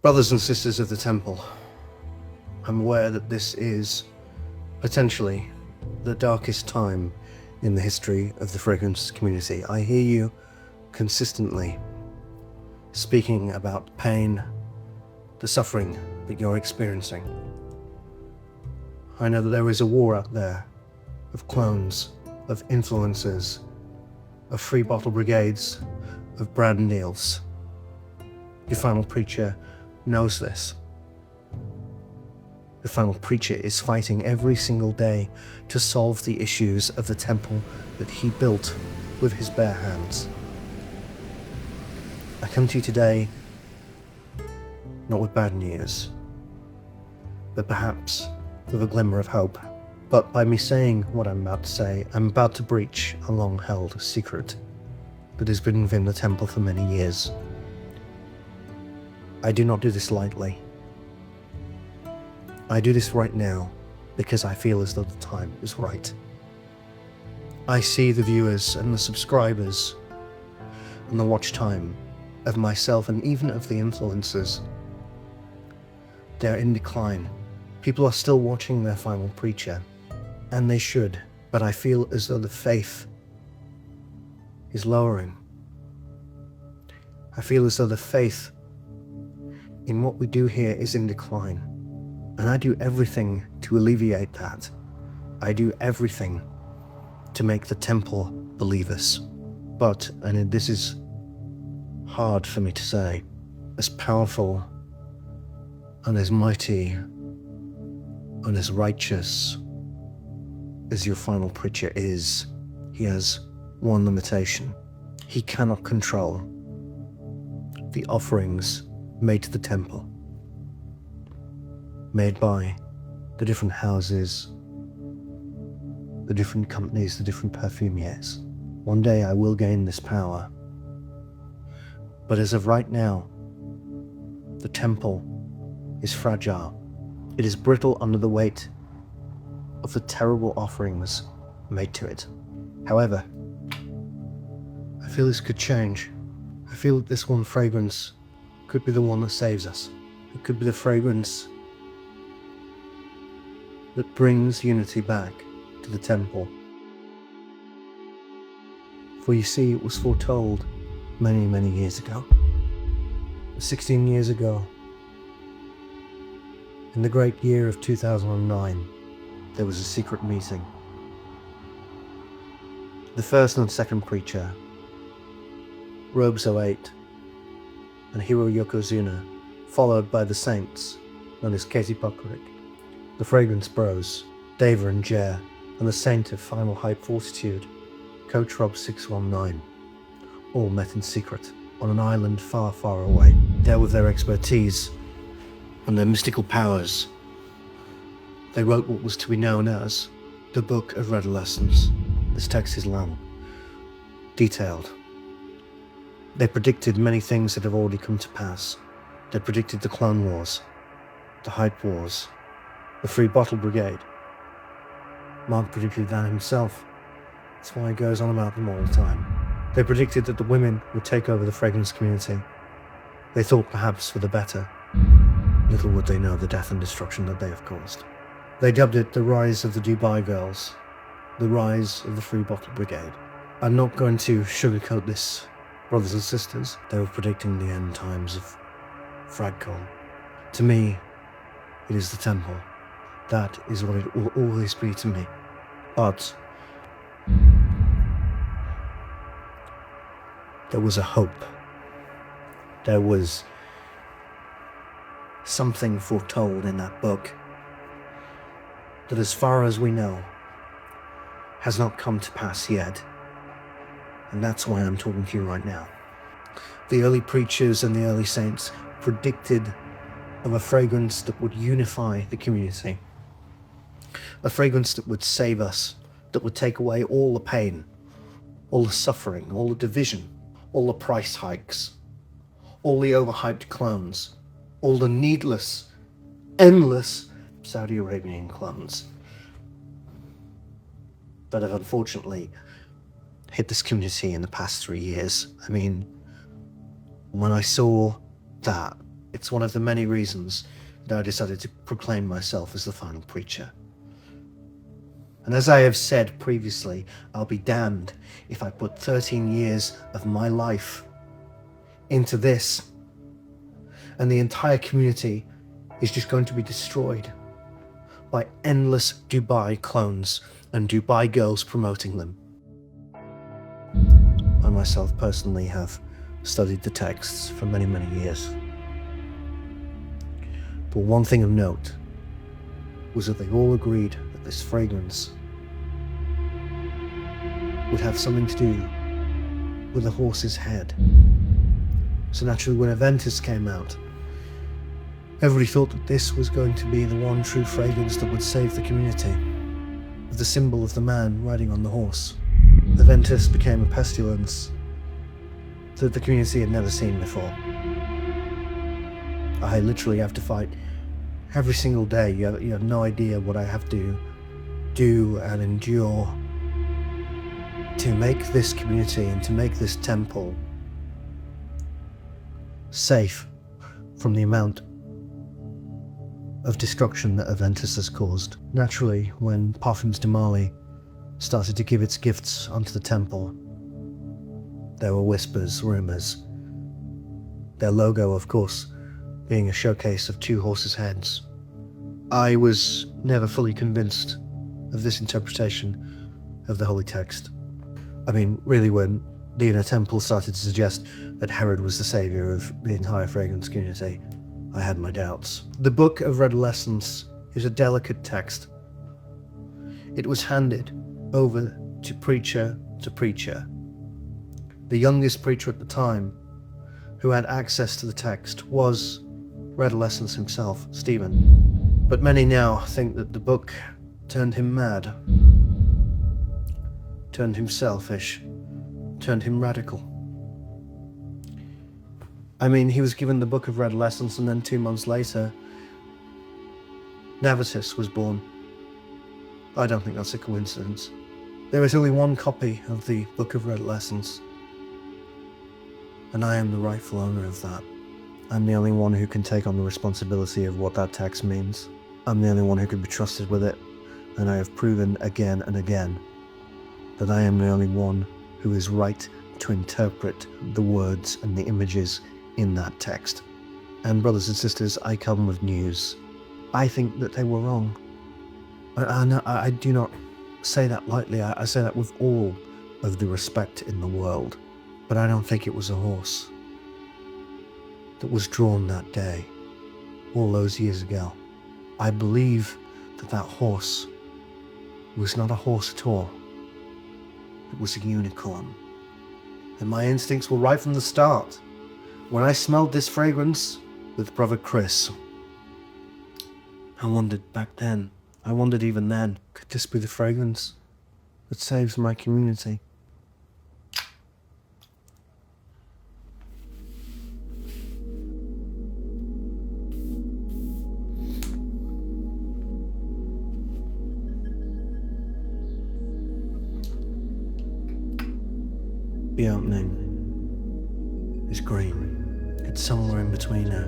Brothers and sisters of the temple, I'm aware that this is potentially the darkest time in the history of the fragrance community. I hear you consistently speaking about pain, the suffering that you're experiencing. I know that there is a war out there of clones, of influencers, of free bottle brigades, of brand deals. Your final preacher knows this. The final preacher is fighting every single day to solve the issues of the temple that he built with his bare hands. I come to you today not with bad news, but perhaps with a glimmer of hope. But by me saying what I'm about to say, I'm about to breach a long-held secret that has been within the temple for many years. I do not do this lightly. I do this right now because I feel as though the time is right. I see the viewers and the subscribers and the watch time of myself and even of the influencers. They're in decline. People are still watching their final preacher, and they should, but I feel as though the faith is lowering. I feel as though the faith in what we do here is in decline. And I do everything to alleviate that. I do everything to make the temple believe us. But, and this is hard for me to say, as powerful and as mighty and as righteous as your final preacher is, he has one limitation. He cannot control the offerings made to the temple, made by the different houses, the different companies, the different perfumiers. One day I will gain this power, but as of right now, the temple is fragile. It is brittle under the weight of the terrible offerings made to it. However, I feel this could change. I feel that this one fragrance could be the one that saves us. It could be the fragrance that brings unity back to the temple. For you see, it was foretold many, many years ago. 16 years ago, in the great year of 2009, there was a secret meeting. The first and second preacher, Robes 08, and Hero Yokozuna, followed by the saints, known as Katie Buckrick, the Fragrance Bros, Dava and Jer, and the saint of Final Hype Fortitude, Coach Rob 619, all met in secret on an island far, far away. There with their expertise and their mystical powers, they wrote what was to be known as the Book of Redolescence. This text is long, detailed. They predicted many things that have already come to pass. They predicted the Clone Wars, the Hype Wars, the Free Bottle Brigade. Mark predicted that himself. That's why he goes on about them all the time. They predicted that the women would take over the fragrance community. They thought perhaps for the better. Little would they know the death and destruction that they have caused. They dubbed it the rise of the Dubai girls, the rise of the Free Bottle Brigade. I'm not going to sugarcoat this, brothers and sisters. They were predicting the end times of Fragcon. To me, it is the temple. That is what it will always be to me. But there was a hope. There was something foretold in that book that, as far as we know, has not come to pass yet. And that's why I'm talking to you right now. The early preachers and the early saints predicted of a fragrance that would unify the community. A fragrance that would save us, that would take away all the pain, all the suffering, all the division, all the price hikes, all the overhyped clones, all the needless, endless Saudi Arabian clones that have unfortunately hit this community in the past 3 years. I mean, when I saw that It's one of the many reasons that I decided to proclaim myself as the final preacher. And as I have said previously, I'll be damned if I put 13 years of my life into this, and the entire community is just going to be destroyed by endless Dubai clones and Dubai girls promoting them. I myself personally have studied the texts for many, many years. But one thing of note was that they all agreed that this fragrance would have something to do with a horse's head. So naturally, when Aventus came out, everybody thought that this was going to be the one true fragrance that would save the community, with the symbol of the man riding on the horse. Aventus became a pestilence that the community had never seen before. I literally have to fight every single day. You have no idea what I have to do and endure to make this community and to make this temple safe from the amount of destruction that Aventus has caused. Naturally, when Parfums de Mali started to give its gifts onto the temple, there were whispers, rumours. Their logo, of course, being a showcase of two horses' heads. I was never fully convinced of this interpretation of the holy text. I mean, really, when the inner temple started to suggest that Herod was the saviour of the entire fragrance community, I had my doubts. The Book of Redolescence is a delicate text. It was handed over to preacher to preacher. The youngest preacher at the time who had access to the text was Redolescence himself, Stephen. But many now think that the book turned him mad, turned him selfish, turned him radical. I mean, he was given the Book of Redolescence, and then 2 months later, Navitus was born. I don't think that's a coincidence. There is only one copy of the Book of Redolescence, and I am the rightful owner of that. I'm the only one who can take on the responsibility of what that text means. I'm the only one who can be trusted with it, and I have proven again and again that I am the only one who is right to interpret the words and the images in that text. And brothers and sisters, I come with news. I think that they were wrong. I do not say that lightly. I say that with all of the respect in the world. But I don't think it was a horse that was drawn that day, all those years ago. I believe that that horse was not a horse at all. It was a unicorn. And my instincts were right from the start. When I smelled this fragrance with Brother Chris, I wondered back then, I wondered even then, could this be the fragrance that saves my community? The opening is green. It's somewhere in between a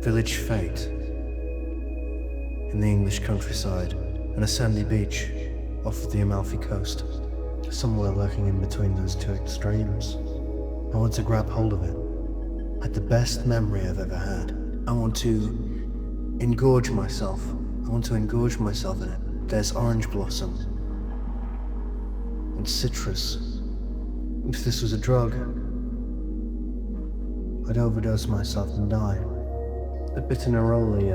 village fete in the English countryside and a sandy beach off of the Amalfi coast. Somewhere lurking in between those two extremes. I want to grab hold of it. I had the best memory I've ever had. I want to engorge myself. I want to engorge myself in it. There's orange blossom and citrus. If this was a drug, I'd overdose myself and die. A bit neroli,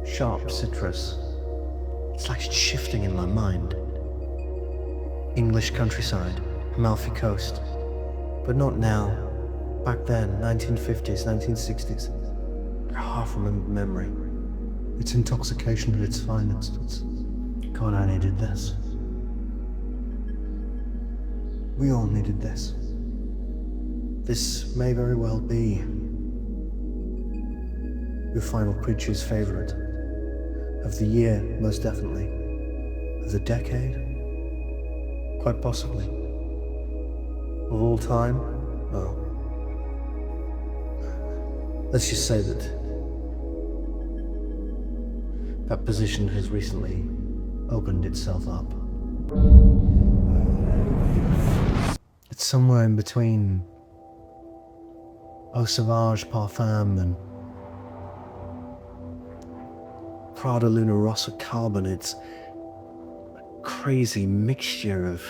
sharp citrus. It's like it's shifting in my mind. English countryside, Amalfi coast. But not now. Back then, 1950s, 1960s. I half remember memory. It's intoxication at its finest. God, I needed this. We all needed this. This may very well be your final preacher's favorite. Of the year, most definitely. Of the decade? Quite possibly. Of all time? Oh. Let's just say that that position has recently opened itself up. It's somewhere in between Eau Sauvage Parfum and Prada Luna Rossa Carbon. It's a crazy mixture of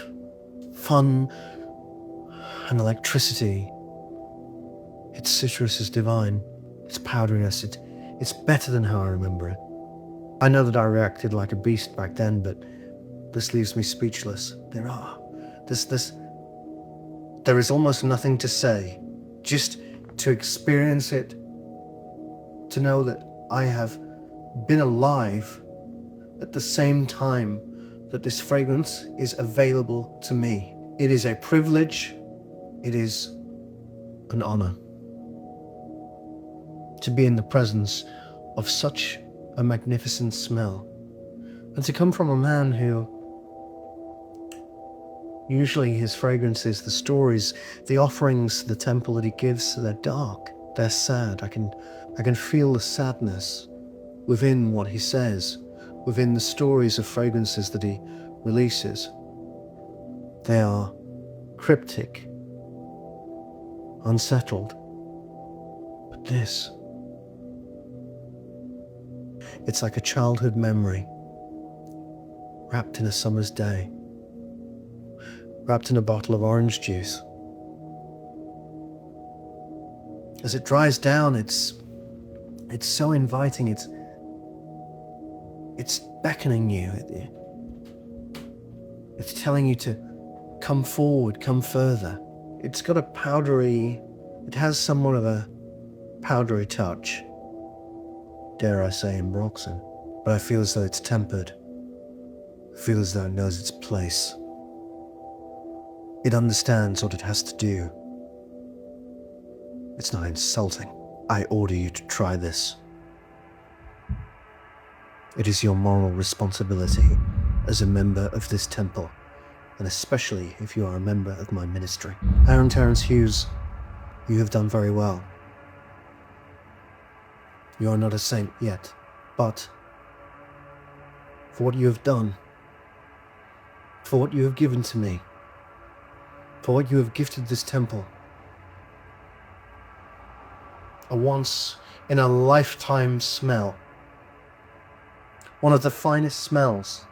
fun and electricity. Its citrus is divine. Its powderiness, it's better than how I remember it. I know that I reacted like a beast back then, but this leaves me speechless. There is almost nothing to say. Just to experience it, to know that I have been alive at the same time that this fragrance is available to me. It is a privilege. It is an honor to be in the presence of such a magnificent smell, and to come from a man who usually his fragrances, the stories, the offerings to the temple that he gives, they're dark, they're sad. I can feel the sadness within what he says, within the stories of fragrances that he releases. They are cryptic, unsettled. But this, it's like a childhood memory, wrapped in a summer's day, wrapped in a bottle of orange juice. As it dries down, it's so inviting. It's beckoning you. It's telling you to come forward, come further. It's got it has somewhat of a powdery touch, dare I say, in Broxton. But I feel as though it's tempered. I feel as though it knows its place. It understands what it has to do. It's not insulting. I order you to try this. It is your moral responsibility as a member of this temple, and especially if you are a member of my ministry. Terence Hughes, you have done very well. You are not a saint yet, but for what you have done, for what you have given to me, for what you have gifted this temple, a once-in-a-lifetime smell, one of the finest smells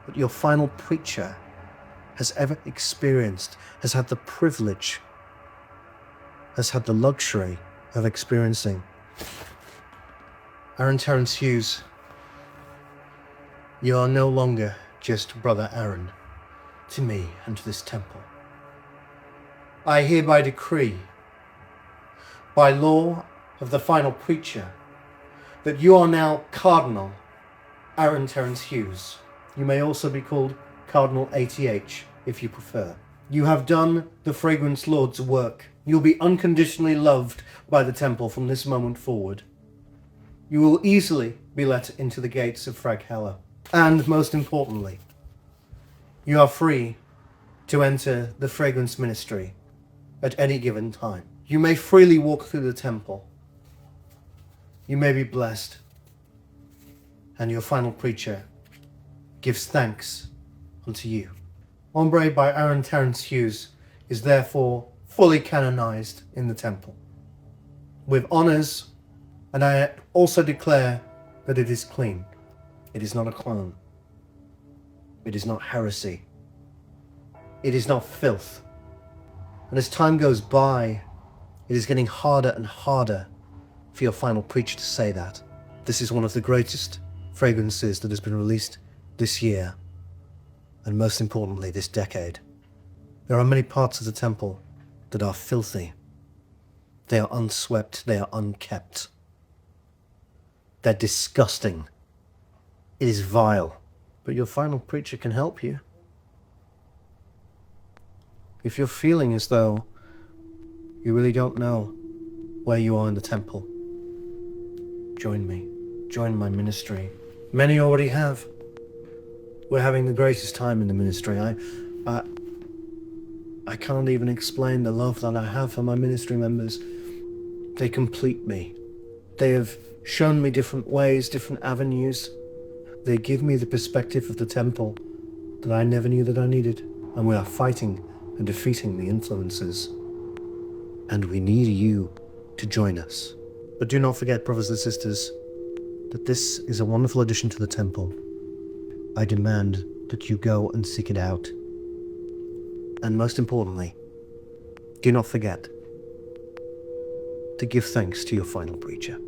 that your final preacher has ever experienced, has had the privilege, has had the luxury of experiencing. Terence Hughes, you are no longer just Brother Aaron to me and to this temple. I hereby decree, by law of the final preacher, that you are now Cardinal Aaron Terence Hughes. You may also be called Cardinal ATH if you prefer. You have done the Fragrance Lord's work. You'll be unconditionally loved by the temple from this moment forward. You will easily be let into the gates of Fraghella. And most importantly, you are free to enter the fragrance ministry at any given time. You may freely walk through the temple. You may be blessed. And your final preacher gives thanks unto you. Hombre by Aaron Terence Hughes is therefore fully canonized in the temple, with honors, and I also declare that it is clean. It is not a clone. It is not heresy. It is not filth. And as time goes by, it is getting harder and harder for your final preacher to say that. This is one of the greatest fragrances that has been released this year, and most importantly, this decade. There are many parts of the temple that are filthy. They are unswept. They are unkept. They're disgusting. It is vile. But your final preacher can help you. If you're feeling as though you really don't know where you are in the temple, join me. Join my ministry. Many already have. We're having the greatest time in the ministry. I can't even explain the love that I have for my ministry members. They complete me. They have shown me different ways, different avenues. They give me the perspective of the temple that I never knew that I needed. And we are fighting and defeating the influences. And we need you to join us. But do not forget, brothers and sisters, that this is a wonderful addition to the temple. I demand that you go and seek it out. And most importantly, do not forget to give thanks to your final preacher.